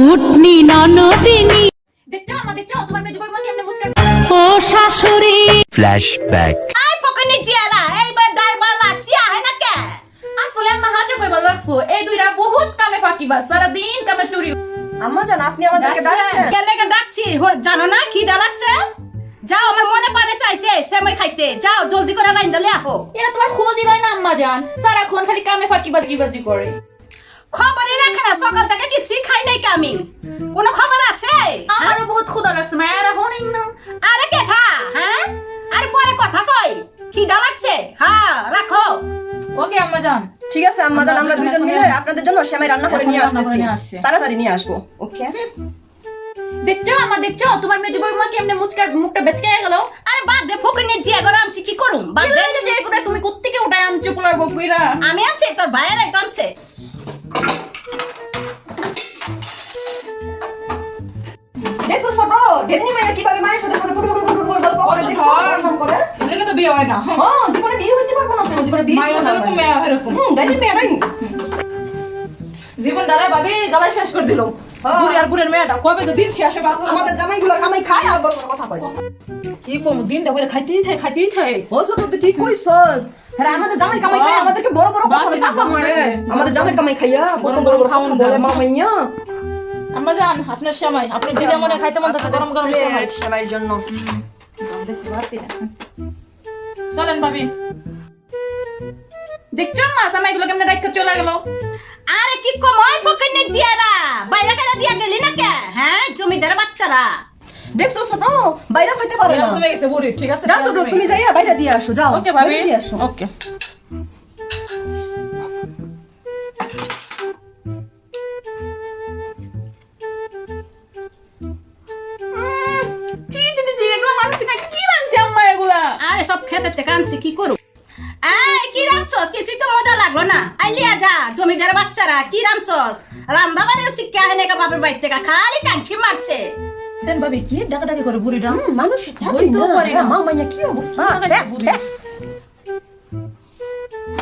উটনি ননদিনী দেখছো আমা দেখছো তোমার মেজো বৌমা কেমনে মুস্কান ও শাশুড়ি Flashback. আই পকনি জিয়ারা এইবার দাইবার লাচি আহে না কে আসলে আম্মা হাজে কইবা লাগছো এই দুইরা বহুত কামে ফাঁকিবা সারা দিন কামে চুরি আম্মা জান আপনি আমাদেরকে ডাকছেন কেন ডাকছি জানো না কি ডালাচ্ছে যাও আমার মনে পারে চাইছে সেমাই খাইতে যাও জলদি করে রাইন্দা লে আহো এরা তোমার খোঁজই লয় না আম্মা জান সারাক্ষণ খালি কামে ফাঁকিবাজি করে খবরই রাখে না সকাল থেকে কিছুই খাই নাই আমি কোন খবর আছে আমারও বহুত ক্ষুধা লাগছে মায়েরা হনিন না আরে কেঠা হ্যাঁ আর পরে কথা কই খিদা লাগছে হ্যাঁ রাখো ওকে আম্মা জান ঠিক আছে আম্মা জান আমরা দুইজন মিলে আপনাদের জন্য সেমাই রান্না করে নিয়ে আসতেছি তাড়াতাড়ি নিয়ে আসবো ওকে দেখছো আমা দেখছো তোমার মেজো বৌমা কেমনে মুখটা বেচকে গেল আরে বাদ দে ফকিনে জিয়া করে আনছি কি করুম বাদ দে যে কোথায় তুমি কোত্থেকে উঠায় আনছো পোলার বকুইরা আমি আনছি তোর ভাইয়েরাই তো আনছে দেখো সব ঢেলনি মাইয়া কিভাবে মায়ের সাথে সাথে পুরো গল্প করে দেখো সম্মান করে এদিকে তো বিয়ে হয় না জীবনে বিয়ে হইতে পারবো না তো জীবনে বিয়ে মায়ের এরকম মেয়ে এরকম গাড়ির মেয়েরাই জীবন ডালে ভাবি জ্বালাই শেষ করে দিল বুড়ি আর বুড়ের মেয়েটা কবে তো দিন শেষে বাবু আমাদের জামাইগুলো কামাই খায় আর বড় বড় কথা কয় কি কম দিন দেখে খাইতেই থাকে ও ছোট তুই ঠিক কইছস হ্যাঁ আমাদের জামাই কামাই খায় আমাদেরকে বড় বড় কথা বলে চাপা মারে আমাদের জামাই কামাই খাইয়া বড় বড় কথা বলে মামাইয়া আম্মা জান আপনার সময় আপনি দিলে মনে খাইতে মন চাচ্ছে গরম গরম সময় সেমাইয়ের জন্য দেখতে পাচ্ছি না চলেন ভাবি দেখছো না সামাইগুলো কেমনে রাখতে চলে গেল আরে কি কমই ফকিনে জিয়ারা বাইরে কেন দিয়া গেলি না কে হ্যাঁ জমিদার বাচ্চারা দেখছো ছোট বাইরে হইতে পারে না তুমি গেছে বুড়ি ঠিক আছে যাও ছোট তুমি যাইয়া বাইরে দিয়ে আসো যাও ওকে ভাবি বাইরে দিয়ে আসো ওকে জি এগুলো মানুষ কি রাঁধছে আম্মা এগুলা আরে সব খেতে থেকে আনছি কি করু এই কি রাঁধছস কিছুই তো মজা লাগলো না আইলিয়া যা জমিদার বাচ্চারা কি রাঁধছস রান্না বাড়িও শিক্ষা হয় না বাপের বাড়ি থেকে খালি কাঙ্ক্ষি মারছে সেন ভাবি কি ডাকাডাকি করে বুড়িটা মানুষ বলতেও পারে না। মামাইয়া কি অবস্থা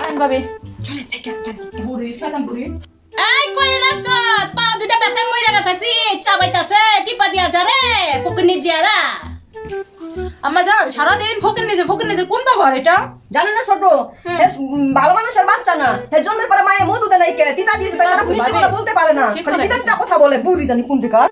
আইন ভাবি চলে থেকে বুড়ি শয়তান বুড়ি এই কই রাঁধছস পা দুটা বেতে মইরা গেতাছি চাবাইতাছে টিপা দিয়া যা রে পুকুনি জিয়ারা আম্মা জান সারাদিন ফকির নিজে কোন ব্যবহার এটা জানো না ছোট ভালো মানুষের বাচ্চা না হে জন্মের পরে মায়ের মধু দেয় নাই কে তিতা দিয়েছে তার সারা মিষ্টি কথা বলতে পারে না ঠিক খালি করে তিতা তিতা কথা বলে বুড়ি জানি কোন বেকার